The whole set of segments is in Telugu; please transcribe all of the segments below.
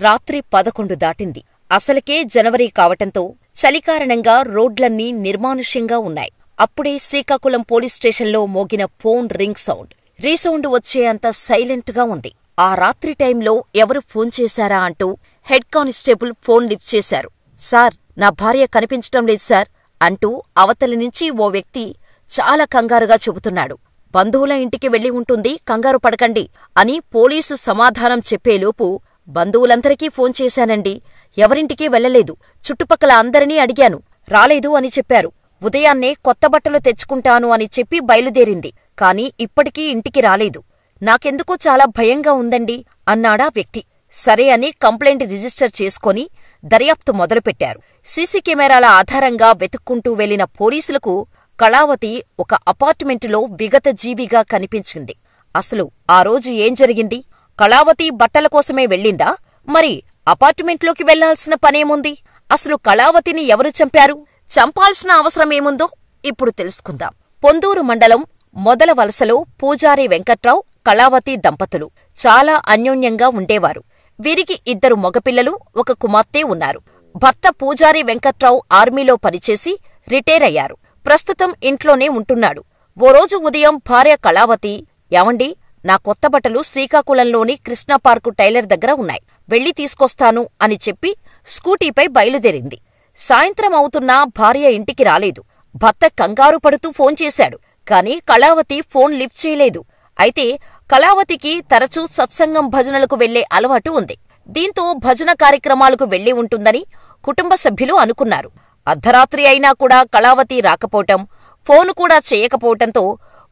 రాత్రి 11 దాటింది. అసలుకే జనవరి కావటంతో చలి కారణంగా రోడ్లన్నీ నిర్మానుష్యంగా ఉన్నాయి. అప్పుడే శ్రీకాకుళం పోలీస్ స్టేషన్లో మోగిన ఫోన్ రింగ్ సౌండ్. రీసౌండ్ వచ్చే అంత సైలెంట్గా ఉంది. ఆ రాత్రి టైంలో ఎవరు ఫోన్ చేశారా అంటూ హెడ్ కానిస్టేబుల్ ఫోన్ లిఫ్ట్ చేశారు. సార్, నా భార్య కనిపించటం లేదు సార్ అంటూ అవతలి నుంచి ఓ వ్యక్తి చాలా కంగారుగా చెబుతున్నాడు. బంధువుల ఇంటికి వెళ్లి ఉంటుంది, కంగారు పడకండి అని పోలీసు సమాధానం చెప్పేలోపు బంధువులందరికీ ఫోన్ చేశానండి, ఎవరింటికి వెళ్లలేదు, చుట్టుపక్కల అందరినీ అడిగాను, రాలేదు అని చెప్పారు. ఉదయాన్నే కొత్త బట్టలు తెచ్చుకుంటాను అని చెప్పి బయలుదేరింది, కాని ఇప్పటికీ ఇంటికి రాలేదు. నాకెందుకో చాలా భయంగా ఉందండి అన్నాడా వ్యక్తి. సరే అని కంప్లైంట్ రిజిస్టర్ చేసుకొని దర్యాప్తు మొదలుపెట్టారు. సీసీ కెమెరాల ఆధారంగా వెతుక్కుంటూ వెళ్లిన పోలీసులకు కళావతి ఒక అపార్ట్మెంటులో విగతజీవిగా కనిపించింది. అసలు ఆ రోజు ఏం జరిగింది? కళావతి బట్టల కోసమే వెళ్ళిందా? మరి అపార్ట్మెంట్లోకి వెళ్లాల్సిన పనేముంది? అసలు కళావతిని ఎవరు చంపారు? చంపాల్సిన అవసరమేముందో ఇప్పుడు తెలుసుకుందాం. పొందూరు మండలం మొదల వలసలో పూజారి వెంకట్రావు, కళావతి దంపతులు చాలా అన్యోన్యంగా ఉండేవారు. వీరికి 2 మగపిల్లలు, 1 కుమార్తె ఉన్నారు. భర్త పూజారి వెంకట్రావు ఆర్మీలో పనిచేసి రిటైర్ అయ్యారు. ప్రస్తుతం ఇంట్లోనే ఉంటున్నాడు. ఓ రోజు ఉదయం భార్య కళావతి, ఏవండి, నా కొత్త బట్టలు శ్రీకాకుళంలోని కృష్ణపార్కు టైలర్ దగ్గర ఉన్నాయి, వెళ్లి తీసుకొస్తాను అని చెప్పి స్కూటీపై బయలుదేరింది. సాయంత్రం అవుతున్నా భార్య ఇంటికి రాలేదు. భర్త కంగారు పడుతూ ఫోన్ చేశాడు, కాని కళావతి ఫోన్ లిఫ్ట్ చేయలేదు. అయితే కళావతికి తరచూ సత్సంగం భజనలకు వెళ్లే అలవాటు ఉంది. దీంతో భజన కార్యక్రమాలకు వెళ్లి ఉంటుందని కుటుంబ సభ్యులు అనుకున్నారు. అర్ధరాత్రి అయినా కూడా కళావతి రాకపోవటం, ఫోను కూడా చేయకపోవటంతో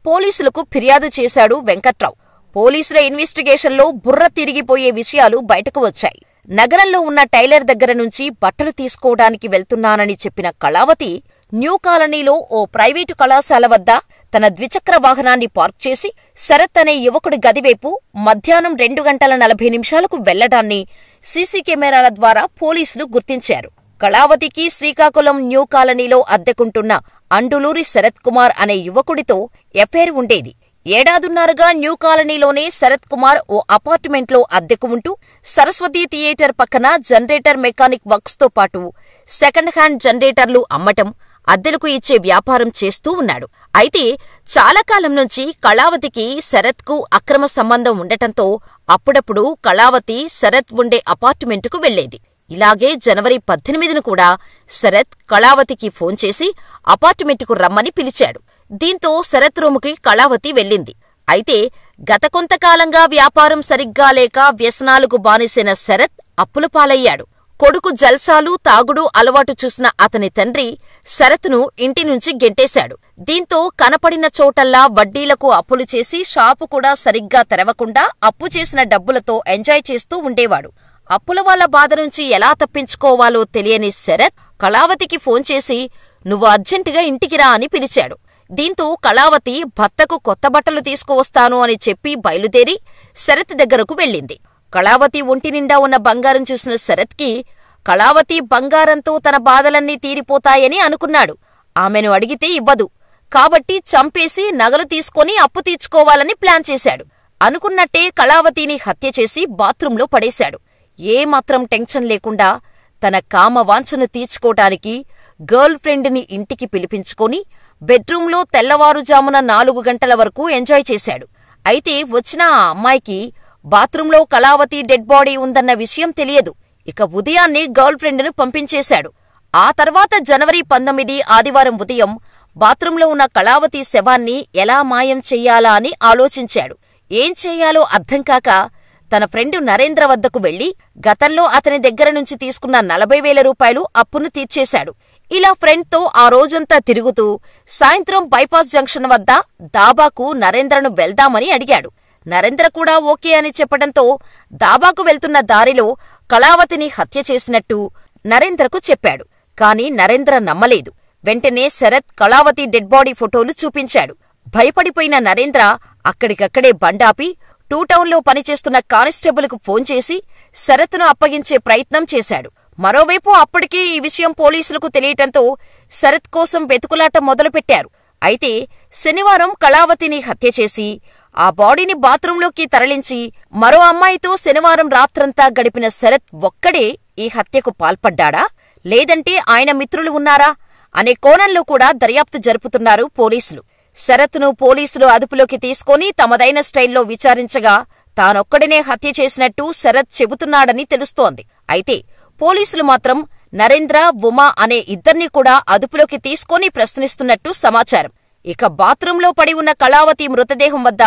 పోలీసులకు ఫిర్యాదు చేశాడు వెంకట్రావు. పోలీసుల ఇన్వెస్టిగేషన్లో బుర్ర తిరిగిపోయే విషయాలు బయటకు వచ్చాయి. నగరంలో ఉన్న టైలర్ దగ్గర నుంచి బట్టలు తీసుకోవడానికి వెళ్తున్నానని చెప్పిన కళావతి న్యూ కాలనీలో ఓ ప్రైవేటు కళాశాల వద్ద తన ద్విచక్ర వాహనాన్ని పార్క్ చేసి శరత్ అనే యువకుడి గదివైపు మధ్యాహ్నం 2:40 వెళ్లడాన్ని సీసీ కెమెరాల ద్వారా పోలీసులు గుర్తించారు. కళావతికి శ్రీకాకుళం న్యూ కాలనీలో అద్దెకుంటున్న అండులూరి శరత్ కుమార్ అనే యువకుడితో ఎఫైర్ ఉండేది. ఏడాదిన్నరగా న్యూ కాలనీలోనే శరత్ కుమార్ ఓ అపార్ట్మెంట్లో అద్దెకు ఉంటూ సరస్వతి థియేటర్ పక్కన జనరేటర్ మెకానిక్ వర్క్స్తో పాటు సెకండ్ హ్యాండ్ జనరేటర్లు అమ్మటం, అద్దెలకు ఇచ్చే వ్యాపారం చేస్తూ ఉన్నాడు. అయితే చాలా కాలం నుంచి కళావతికి శరత్కు అక్రమ సంబంధం ఉండటంతో అప్పుడప్పుడు కళావతి శరత్ ఉండే అపార్ట్మెంటుకు వెళ్లేది. ఇలాగే జనవరి 18న కూడా శరత్ కళావతికి ఫోన్ చేసి అపార్ట్మెంటుకు రమ్మని పిలిచాడు. దీంతో శరత్ రూముకి కళావతి వెళ్ళింది. అయితే గత కొంతకాలంగా వ్యాపారం సరిగ్గా లేక వ్యసనాలకు బానిసైన శరత్ అప్పుల పాలయ్యాడు. కొడుకు జల్సాలు, తాగుడు అలవాటు చూసిన అతని తండ్రి శరత్ను ఇంటి నుంచి గెంటేశాడు. దీంతో కనపడిన చోటల్లా వడ్డీలకు అప్పులు చేసి షాపు కూడా సరిగ్గా తెరవకుండా అప్పు చేసిన డబ్బులతో ఎంజాయ్ చేస్తూ ఉండేవాడు. అప్పుల వాళ్ల బాధ నుంచి ఎలా తప్పించుకోవాలో తెలియని శరత్ కళావతికి ఫోన్ చేసి, నువ్వు అర్జెంటుగా ఇంటికి రా అని పిలిచాడు. దీంతో కళావతి భర్తకు కొత్త బట్టలు తీసుకువస్తాను అని చెప్పి బయలుదేరి శరత్ దగ్గరకు వెళ్ళింది. కళావతి ఒంటినిండా ఉన్న బంగారం చూసిన శరత్కి కళావతి బంగారంతో తన బాధలన్నీ తీరిపోతాయని అనుకున్నాడు. ఆమెను అడిగితే ఇవ్వదు కాబట్టి చంపేసి నగలు తీసుకొని అప్పు తీర్చుకోవాలని ప్లాన్ చేశాడు. అనుకున్నట్టే కళావతిని హత్య చేసి బాత్రూంలో పడేశాడు. ఏమాత్రం టెన్షన్ లేకుండా తన కామవాంఛను తీర్చుకోటానికి గర్ల్ ఫ్రెండ్ని ఇంటికి పిలిపించుకొని బెడ్రూంలో తెల్లవారుజామున 4 గంటల వరకు ఎంజాయ్ చేశాడు. అయితే వచ్చిన ఆ అమ్మాయికి బాత్రూంలో కళావతి డెడ్ బాడీ ఉందన్న విషయం తెలియదు. ఇక ఉదయాన్నే గర్ల్ ఫ్రెండ్ను పంపించేశాడు. ఆ తర్వాత జనవరి 19 ఆదివారం ఉదయం బాత్రూంలో ఉన్న కళావతి శవాన్ని ఎలా మాయం చెయ్యాలా అని ఆలోచించాడు. ఏం చెయ్యాలో అర్థం కాక తన ఫ్రెండు నరేంద్ర వద్దకు వెళ్లి గతంలో అతని దగ్గర నుంచి తీసుకున్న 40,000 రూపాయలు అప్పును తీర్చేశాడు. ఇలా ఫ్రెండ్తో ఆ రోజంతా తిరుగుతూ సాయంత్రం బైపాస్ జంక్షన్ వద్ద దాబాకు నరేంద్రను వెళ్దామని అడిగాడు. నరేంద్ర కూడా ఓకే అని చెప్పడంతో దాబాకు వెళ్తున్న దారిలో కళావతిని హత్య చేసినట్టు నరేంద్రకు చెప్పాడు. కాని నరేంద్ర నమ్మలేదు. వెంటనే శరత్ కళావతి డెడ్ బాడీ ఫోటోలు చూపించాడు. భయపడిపోయిన నరేంద్ర అక్కడికక్కడే బండాపి 2 టౌన్లో పనిచేస్తున్న కానిస్టేబుల్కు ఫోన్ చేసి శరత్ను అప్పగించే ప్రయత్నం చేశాడు. మరోవైపు అప్పటికే ఈ విషయం పోలీసులకు తెలియటంతో శరత్ కోసం వెతుకులాట మొదలుపెట్టారు. అయితే శనివారం కళావతిని హత్య చేసి ఆ బాడీని బాత్రూంలోకి తరలించి మరో అమ్మాయితో శనివారం రాత్రంతా గడిపిన శరత్ ఒక్కడే ఈ హత్యకు పాల్పడ్డాడా, లేదంటే ఆయన మిత్రులు ఉన్నారా అనే కోణంలో కూడా దర్యాప్తు జరుపుతున్నారు పోలీసులు. శరత్ను పోలీసులు అదుపులోకి తీసుకొని తమదైన స్టైల్లో విచారించగా తానొక్కడినే హత్య చేసినట్టు శరత్ చెబుతున్నాడని తెలుస్తోంది. అయితే పోలీసులు మాత్రం నరేంద్ర, ఉమా అనే ఇద్దర్నీ కూడా అదుపులోకి తీసుకొని ప్రశ్నిస్తున్నట్టు సమాచారం. ఇక బాత్రూంలో పడి ఉన్న కళావతి మృతదేహం వద్ద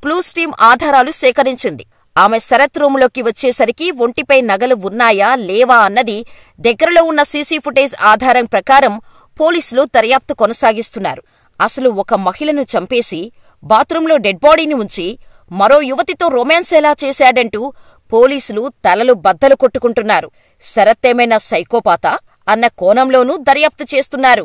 క్లూస్ టీం ఆధారాలు సేకరించింది. ఆమె శరత్ రూములోకి వచ్చేసరికి ఒంటిపై నగలు ఉన్నాయా లేవా అన్నది దగ్గరలో ఉన్న సీసీ ఫుటేజ్ ఆధారం ప్రకారం పోలీసులు దర్యాప్తు కొనసాగిస్తున్నారు. అసలు ఒక మహిళను చంపేసి బాత్రూంలో డెడ్ బాడీని ఉంచి మరో యువతితో రొమాన్స్ ఎలా చేశాడంటూ పోలీసులు తలలు బద్దలు కొట్టుకుంటున్నారు. శరత్ ఏమైనా సైకోపాతా అన్న కోణంలోనూ దర్యాప్తు చేస్తున్నారు.